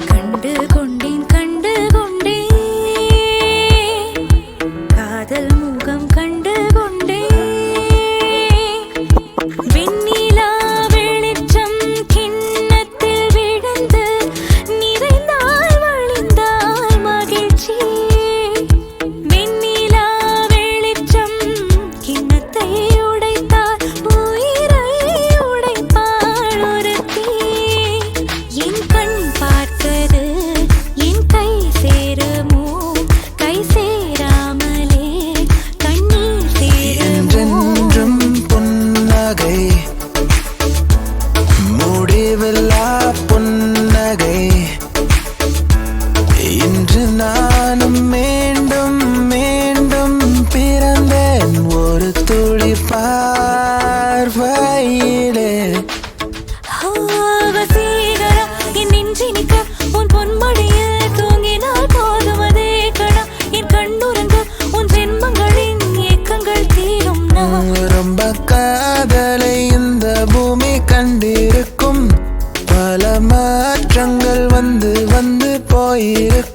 கண்டு கொண்டேன் கண்டு கொண்டேன் காதல் முகம் கண்டு கொண்டேன் வெண்ணிலா வெளிச்சம் கிண்ணத்தில் விழுந்து நிறைந்தாய் வழிந்தாய் மகிழ்ச்சி வெண்ணிலா வெளிச்சம் கிண்ணத்தை உடைத்தார் உயிரை உடைப்பாள் ஒருத்தி என் கண் பார்த்தது என் கை சேருமோ கை சேராமலே கண்ணீர் சேருமோ என்றென்றும் புன்னகை முடிவில்லா புன்னகை இன்று நானும் மீண்டும் மீண்டும் பிறந்தேன் ஒரு துளி பார்வையிலே வசீகரா என் நெஞ்சினிக்க உன் பொன்மடியில் தூங்கினால் போதும் அதே கணா என் கண்ணுறங்க உன் ஜென்மங்களின் ஏக்கங்கள் தீரும் நான் ரொம்ப காதலை இந்த பூமி கண்டிருக்கும் பல மாற்றங்கள் வந்து வந்து போயிருக்கும்